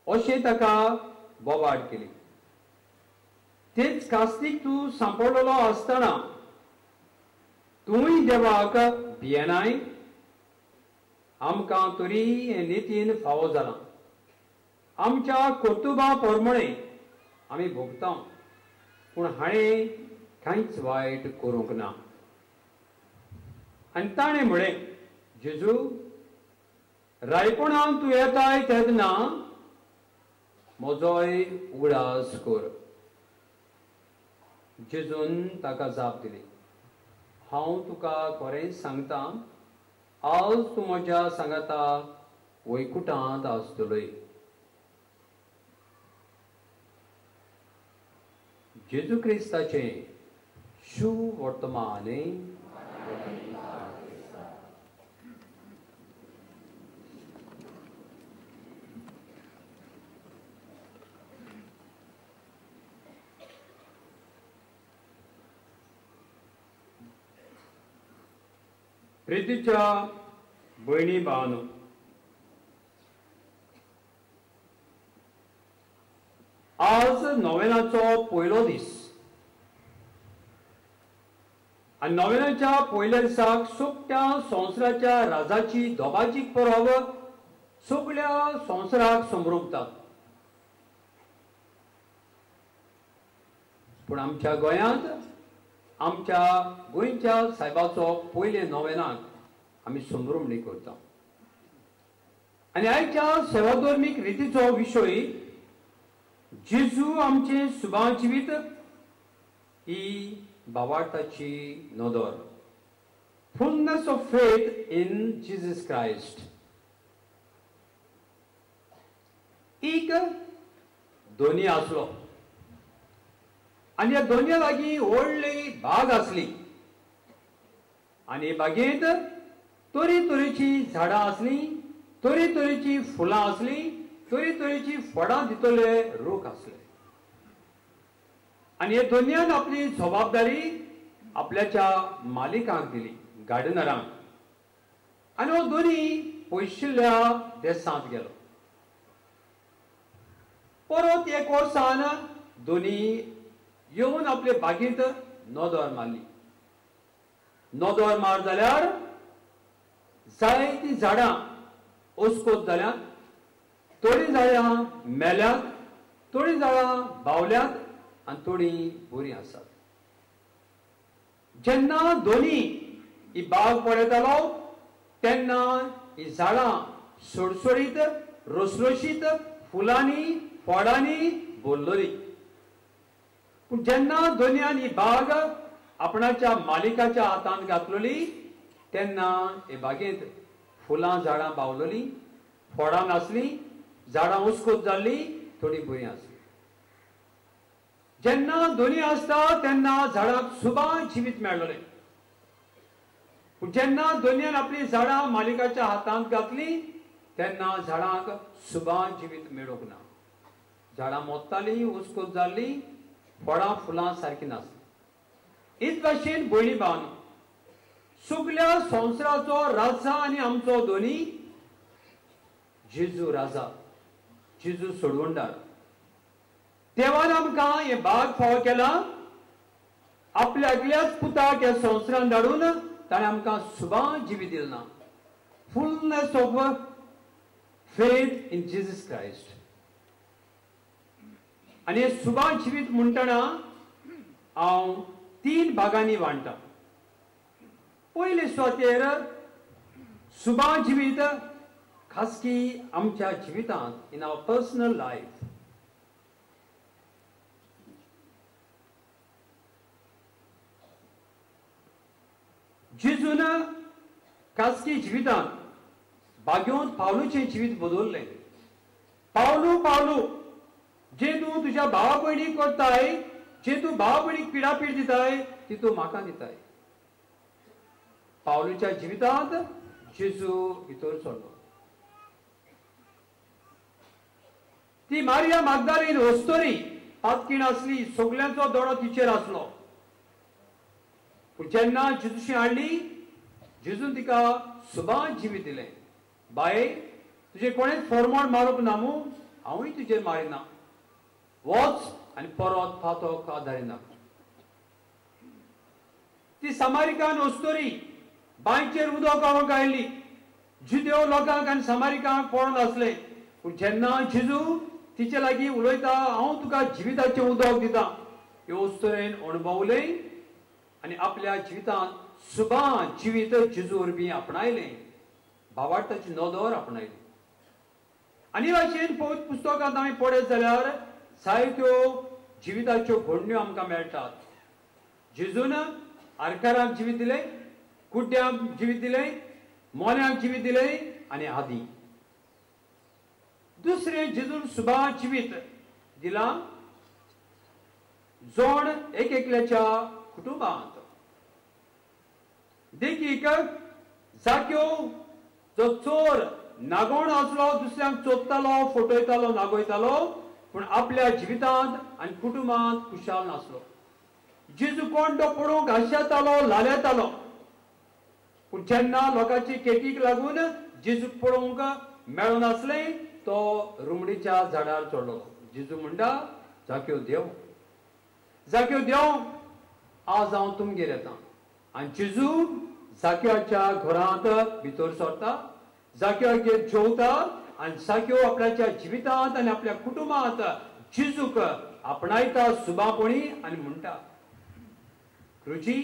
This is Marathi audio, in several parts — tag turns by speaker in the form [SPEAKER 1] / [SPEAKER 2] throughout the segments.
[SPEAKER 1] अशें ताका बोबाड केली. तेच कास्तीक तूं सांपडलेलो आसतना तूंय देवाक भियेनाय. आमकां तरी हे नितीन फावो जालां. आमच्या कर्तुबा प्रमाणे आमी भोगता, पूण हाणें कांयच वायट करूंक ना. आनी ताणें म्हळें, जेजू, रायपणान तूं येताय तेन्ना म्हजोय उगडास कर. जेजून ताका जाप दिली, हांव तुका खरें सांगतां, आज तूं म्हज्या सांगाता वैकुंठांत आसतलोय. जेजू क्रिस्ताचें शुभ वर्तमान. प्रितीच्या भयणी भावांनो, आज नोवेनाचो पयलो दीस. आनी नोवेनाच्या पयल्या दिसाक सोंपट्या संवसाराच्या राजाची दोबाची परब सगळ्या संवसाराक संभ्रमता. पूण आमच्या गोंयांत आमच्या गोंयच्या सायबाचो पयले नोवेनाक आमी संभ्रमणी करता. आनी आयच्या सेवाधर्मीक रितीचो विशय जेजू आमचे सुभां जिवीत ही भावार्थाची नदर. Fullness of faith in Jesus Christ. एक दोनी आसलो आनी ह्या दोनया लागीं व्हडली बाग आसली. आनी बागेंत तरेतरेची झाडां आसलीं, तरेतरेची फुलां आसलीं, तरेतरेची फळां दितले रूख आसले. आनी हे दोनयान आपली जबाबदारी आपल्याच्या मालिकांक दिली, गार्डनरांक. आनी हो दोनी पयशिल्ल्या देसांत गेलो. परत एक वर्सान दोनी येवन आपले बागेंत नोदोर मारली. नोदोर मार जाल्यार जायतीं झाडां ओस्कोत जाल्यात, थोडीं झाडां मेल्यात, थोडीं झाडां बावल्यात आनी थोडीं बरीं आसात. जेन्ना दोनी ही बाग पळयतालो तेन्ना ही झाडां सडसडीत, रसरशीत फुलांनी फळांनी भरलोली. पूण जेन्ना दोनयान ही बाग आपणाच्या मालिकाच्या हातांत घातलोली तेन्ना हे बागेंत फुलां झाडां बावलोलीं, फळां नासलीं, झाडां उस्कोत जाल्लीं, थोडीं बरीं आसलीं. जेन्ना दोनी आसता तेन्ना झाडाक सुभां जिवीत मेळलोलें. पूण जेन्ना दोनयान आपली झाडां मालिकाच्या हातांत घातलीं तेन्ना झाडांक सुभां जिवीत मेळूंक ना. झाडां मोडटालीं, उस्कोत जाल्लीं, फळां फुलां सारकीं नासलीं. हीच भाशेन भयणी भावांनो, सगळ्या संवसाराचो राजा आनी आमचो दोनी जेजू राजा, जेजू सोडवणदार. देवान आमकां हे बाग फावो केला. आपल्या एकल्याच पुताक ह्या संवसारांत धाडून ताणें आमकां सुभां जिवीत दिलें ना. Fullness of faith in Jesus Christ. आनी हे सुभां जिवीत म्हणटना हांव 3 भागांनी वांटता. पयले सुवातेर सुभां जिवीत खासकी आमच्या जिवितांत, इन आवर पर्सनल लायफ. जेजून खासगी जिवितांत बागेंत पावलूचें जिवीत बदललें. पावलू पावलू जे तूं तुज्या भावा भयणीक करताय, जे तूं भावा भयणीक पिडापीड दिताय, ती तूं म्हाका दिताय. पावलूच्या जिवितांत जेजू भितर सरलो. ती मारिया मागदालीन वस्तोरी पातकीण आसली, सगळ्यांचो दोळो तिचेर आसलो. पूण जेन्ना जेजूशी हाडली, जेजून तिका सुभां जिवीत दिलें. बाये, तुजें कोणेच फॉर्मोड मारूंक ना मू, हांवूय तुजेर मारिना, वच आनी परत फातोक आदारिना. ती सामारिकान वस्तोरी बांयचेर उदक आवक आयली. जुदेव लोकांक आनी सामारिकांक पळोवन आसले. पूण जेन्ना जेजू तिचे लागीं उलयता, हांव तुका जिविताचें उदक दिता, ह्यो वस्तोरेन अणभवले आनी आपल्या जिवितांत सुबां जिवीत जेजू वरवीं आपणायलें, भावार्थाची नदर आपणायली. आनी भाशेन पवित्र पुस्तकांत आमी पळयत जाल्यार जायत्यो जिविताच्यो घडण्यो आमकां मेळटात. जेजून आरकाराक जिवीत दिलें, कुड्ड्यांक जिवीत दिलें, मोन्याक जिवीत दिलें आनी आदी. दुसरें जेजून सुबां जिवीत दिलां जोड एक एकल्याच्या कुटुंबांत. देखीक जाक्यो जो चोर नागोण आसलो, दुसऱ्यांक चोरतालो, फटयतालो, नागयतालो, पूण आपल्या जिवितांत आनी कुटुंबांत खुशाल नासलो. जेजू कोण तो पळोवंक आशेतालो, लालयतालो, पूण जेन्ना लोकांची केकीक लागून जेजू पळोवंक मेळनासले, तो रुमडीच्या झाडार चडलो. जेजू म्हणटा, जाक्यो देव, जाक्यो देव, आज हांव तुमगेर येता. आनी जेजू जाक्योच्या घरांत भितर सरता, जाक्योगेर जेवता आनी जाक्यो आपल्याच्या जिवितांत आनी आपल्या कुटुंबांत जेजूक आपणायता सुबापणी आनी म्हणटा, गुरुजी,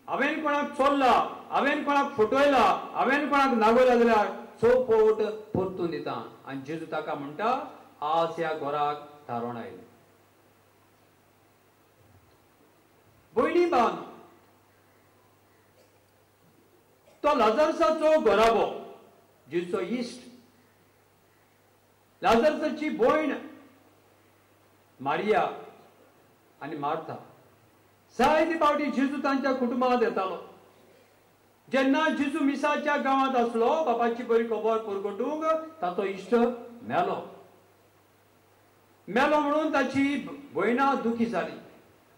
[SPEAKER 1] हांवें कोणाक चोरला, हांवें कोणाक फटयला, हांवें कोणाक नागयला जाल्यार चौपट परतून दिता. आनी जेजू ताका म्हणटा, आज ह्या घराक थारोन आयलें. भयणी भावांनो, तो लाजारसाचो घोराबो, जेजूचो इश्ट, लाजारसाची भयण मारिया आनी मार्था जायते फावटी जेजू तांच्या कुटुंबांत येतालो. जेन्ना जेजू मिसाच्या गांवांत आसलो, बापाची बरी खबर परगटूंक ताचो इश्ट मेलो. मेलो म्हणून ताची भयणा दुखी जाली,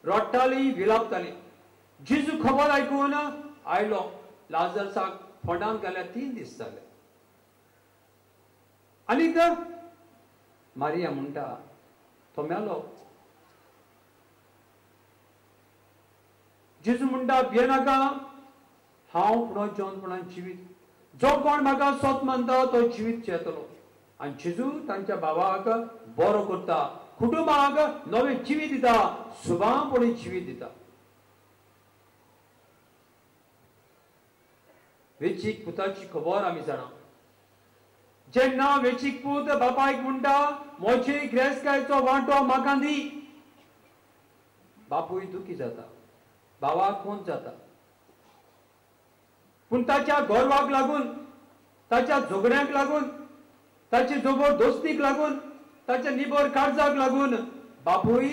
[SPEAKER 1] रडटाली, विलापताली. जेजू खबर आयकून आयलो. लाजरसाक फोंडांत घाल्यार 3 दीस जाले. आनीक मारिया म्हणटा, तो मेलो. जेजू म्हणटा, भियेनाका, हांव पुनर्जन्मपणान जिवीत. जो कोण म्हाका सोत मानता तो जिवीत जेतलो. आनी जेजू तांच्या भावाक बरो करता, कुटुंबाक नवें जिवीत दिता, सुबांपणी जिवीत दिता. वेचीक पुताची खबर आमी जाणा. जेन्ना वेचीक पूत बापायक म्हणटा, म्हजे गिरेस्तकायेचो वांटो म्हाका दी, बापूय दुखी जाता, भावाक खून जाता. पूण ताच्या गर्वाक लागून, ताच्या झगड्यांक लागून, ताचे जबरदस्तीक लागून, ताच्या निबर काळजाक लागून बापूय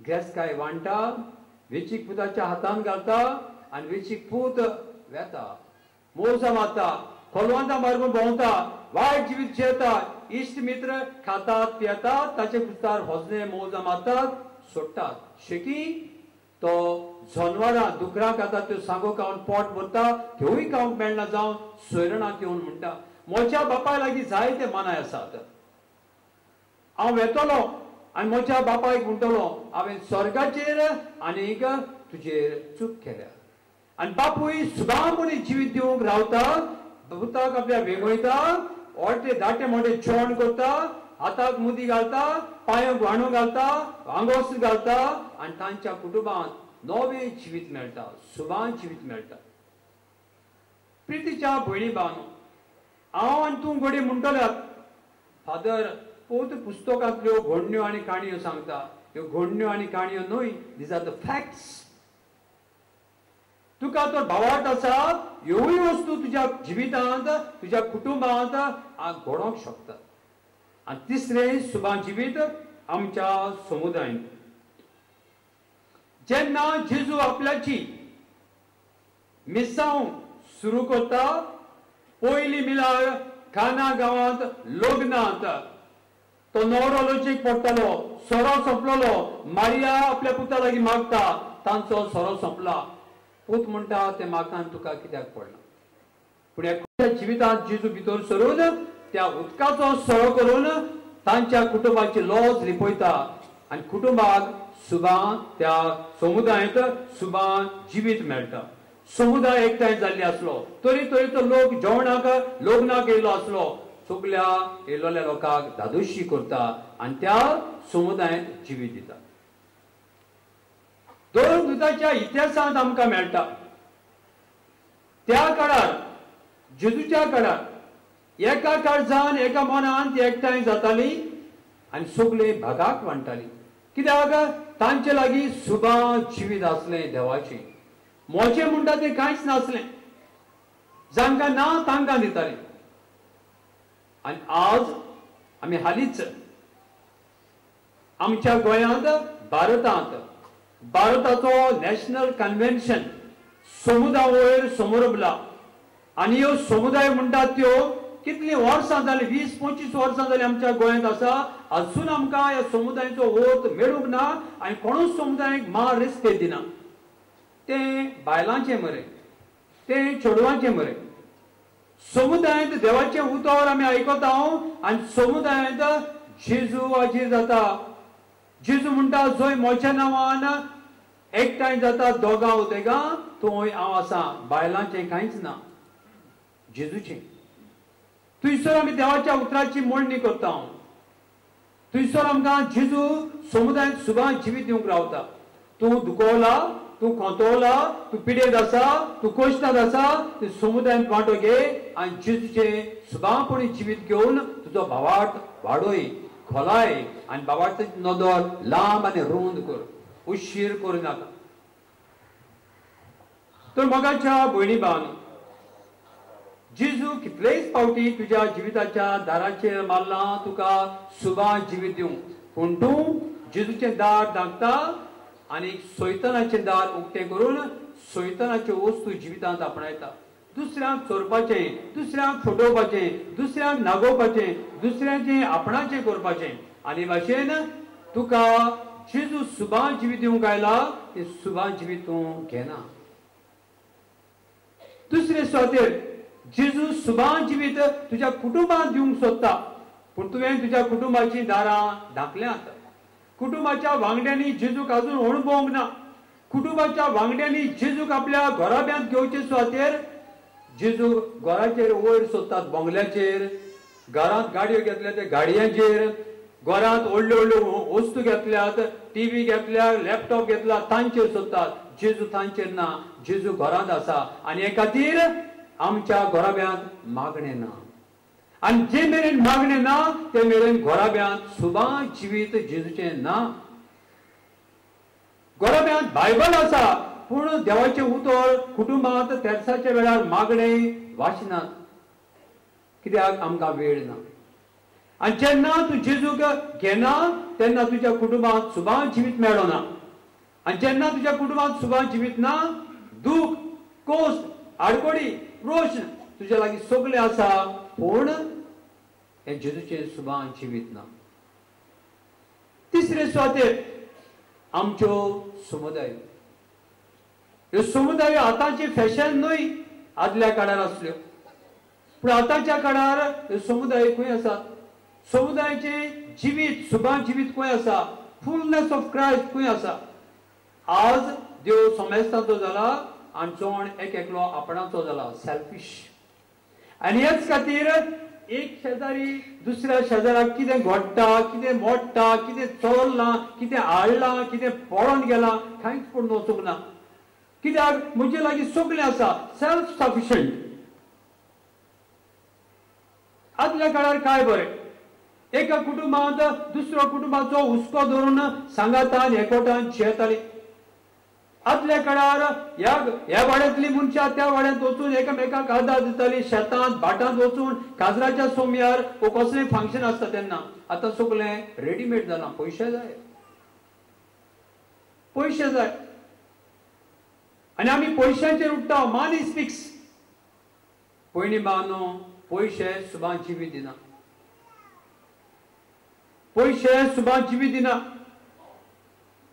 [SPEAKER 1] गिरेस्तकाय वांटा, वेचीक पुताच्या हातान घालता आनी वेचीक पूत वेता, मोजा मारता, खोलवंता मारून भोंवता, वायट जिवीत जेता, इश्ट मित्र खातात, पियेतात, ताचे कुस्तार होजने मोजा मारतात, सोडटात. शेकी तो जनवरां दुकरां खाता त्यो सांगो खावन पोट भरता, त्योय खावंक मेळना जावन सोयरणाक येवन म्हणटा, म्हज्या बापाय लागीं जायते मानाय आसात. हांव वेतलो आनी म्हज्या बापायक म्हणटलो, हांवें स्वर्गाचेर आनीक तुजेर चूक केल्या. आनी बापूय सुदांपणी जिवीत दिवंक रावता, भुताक आपल्या वेगयता, ओटे दाटे मोठे जेवण करता, हाताक मुदी घालता, पांयांक वाणू घालता, आंगोस घालता आनी तांच्या कुटुंबांत नवें जिवीत मेळटा, सुबां जिवीत मेळटा. प्रितीच्या भयणी भावांनो, हांव आनी तूं घडये म्हणटल्यात, फादर पवित्र पुस्तकांतल्यो घडण्यो आनी काणयो सांगता. ह्यो घडण्यो आनी काणयो न्हय, दीज आर द फॅक्ट्स. तुका तो भावार्थ आसा, ह्योय वस्तू तुज्या जिवितांत, तुज्या कुटुंबांत घडोवंक शकतात. आनी तिसरें सुबां जिवीत आमच्या समुदायांत. जेन्ना जेजू आपल्याची मिसांव सुरू करता, पयली मिलार काना गांवांत लग्नांत तो न्हवरो लचीक पडटलो, सोरो सोंपलोलो. मारिया आपल्या पुता लागीं मागता, तांचो सोरो सोंपला. पूत म्हणटा, ते म्हाका तुका कित्याक पडना. पूण एकट्या जिवितांत जेजू भितर सरून त्या उदकाचो सळो करून तांच्या कुटुंबाची लॉज लिपयता आनी कुटुंबाक सुबां त्या समुदायात सुबां जिवीत मेळटा. समुदाय एकठांय जाल्ले आसलो, तरेतरेचो लोक जेवणाक लग्नाक येयलो आसलो, सगळ्या येयलोल्या लोकांक धादोशी करता आनी त्या समुदायात जिवीत दिता. दोन दुधाच्या इतिहासांत आमकां मेळटा त्या काळार, जेजूच्या काळार एका काळजान एका मनान ती एकठांय जाताली आनी सगळे भागाक वांटताली. कित्याक तांचे लागीं सुबां जिवीत आसलें देवाचें. मोचे म्हणटा तें कांयच नासलें, जांकां ना तांकां दिताले. आनी आज आमी हालींच आमच्या गोंयांत भारताचो नॅशनल कन्व्हेन्शन समुदाय वयर समोरबला आनी ह्यो समुदाय म्हणटात त्यो कितलीं वर्सां जालीं, 20-25 वर्सां जालीं आमच्या गोंयांत आसा. अजून आमकां ह्या समुदायाचो वोत मेळूंक ना आनी कोणूच समुदायाक मार रिस्पेद दिना. तें बायलांचें मरे, तें चेडवांचें मरे. समुदायांत देवाचें उतर आमी आयकता आनी समुदायांत जेजू वाजीर जाता. जेजू म्हणटा जंय म्हज्या नांवान एकठांय जाता दोगां उदेगां थंय हांव आसा. बायलांचें कांयच ना, जेजूचें. थंयसर आमी देवाच्या उतराची मोडणी करता. थंयसर आमकां जेजू समुदायात सुबां जिवीत दिवंक रावता. तूं दुखवला, तूं खोंतवला, तूं पिडेत आसा, तूं कश्टांत आसा, तूं समुदायात वांटो घे आनी जेजूचें सुबांपणी जिवीत घेवन तुजो भावार्थ वाडय, खोलाय आनी भावार्थाची नदर लांब आनी रुंद कर. उशीर करूं नाका. तर मोगाच्या भयणी भावांनो, जेजू कितलेच फावटी तुज्या जिविताच्या दाराचेर मारला तुका सुबां जिवीत दिवंक, पूण तूं जेजूचें दार धांकता आनी सैतानाचें दार उक्तें करून सैतानाच्यो वस्तू जिवितांत आपणायता. दुसऱ्यांक चोरपाचें, दुसऱ्यांक फटोवपाचें, दुसऱ्यांक नागोवपाचें, दुसऱ्याचें आपणाचें करपाचें. आनी भाशेन तुका जेजू सुबां जिवीत दिवंक आयला, तें सुबां जिवीत तूं घेना. दुसरे सुवातेर जेजू सुबां जिवीत तुज्या कुटुंबांत दिवंक सोदता, पूण तुवें तुज्या कुटुंबाची दारां धांकल्यांत. कुटुंबाच्या वांगड्यांनी जेजूक अजून अणभवंक ना. कुटुंबाच्या वांगड्यांनी जेजूक आपल्या घराब्यांत घेवचे सुवातेर जेजू घराचेर वयर सोदतात, बंगल्याचेर. घरांत गाडयो घेतल्या त्या गाडयांचेर, घरांत व्हडल्यो व्हडल्यो वस्तू घेतल्यात, टीव्ही घेतल्या, लॅपटॉप घेतला, तांचेर सोदतात. जेजू तांचेर ना, जेजू घरांत आसा. आनी हे खातीर आमच्या घराब्यांत मागणें ना. आनी जे मेरेन मागणें ना ते मेरेन घराब्यांत सुबां जिवीत जेजूचें ना. घराब्यांत बायबल आसा, पूण देवाचें उतर कुटुंबांत तेरसाच्या वेळार मागणें वाचनात. कित्याक आमकां वेळ ना. आनी जेन्ना तूं जेजूक घेना तेन्ना तुज्या कुटुंबांत सुबां जिवीत मेळ्ळो ना. आनी जेन्ना तुज्या कुटुंबांत सुबां जिवीत ना, दूख, कोस्ट, आडकोडी, प्रश्न तुज्या लागीं सगळें आसा, पूण हे जेजूचें सुबां जिवीत ना. तिसरे सुवातेर आमच्यो समुदाय. ह्यो समुदाय आतांची फॅशन न्हय, आदल्या काळार आसल्यो. पूण आतांच्या काळार ह्यो समुदाय खंय आसात? समुदायाचें जिवीत, सुबां जिवीत खंय आसा? फुलनेस ऑफ क्रायस्ट खंय आसा? आज देव सोमेस्ताचो जाला आनी जोण एक एकलो आपणाचो जाला, सेल्फिश. आनी हेच खातीर एक शेजारी दुसऱ्या शेजाराक कितें घडटा, कितें मोडटा, कितें चोरलां, कितें हाडलां, कितें पळोवन गेलां, कांयच पडून वचूंक ना. कित्याक म्हजे लागीं सगळें आसा, सेल्फ सफिशियंट. आदल्या काळार काय बरें, एका कुटुंबांत दुसऱ्या कुटुंबाचो हुस्को धरून सांगातान एकवटान जेवतालीं. आदल्या काळार ह्या वाड्यांतली मनशां त्या वाड्यांत वचून एकामेकाक आदार दितालीं. शेतांत भाटांत वचून काजराच्या सोमयार वो कसलें फंक्शन आसता तेन्ना. आतां सगळें रेडीमेड जालां. पयशे जाय, पयशे जाय आनी आमी पयशांचेर उठ्ठा. मनी स्पीक्स. पयलीं भावनो, पयशे सुबां जिवीत दिना. पयशे सुबां जिवीत दिना.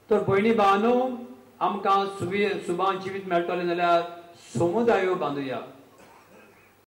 [SPEAKER 1] तर भयणी भावनो, आमकां सुबां जिवीत मेळटलें जाल्यार समुदायो बांदुया.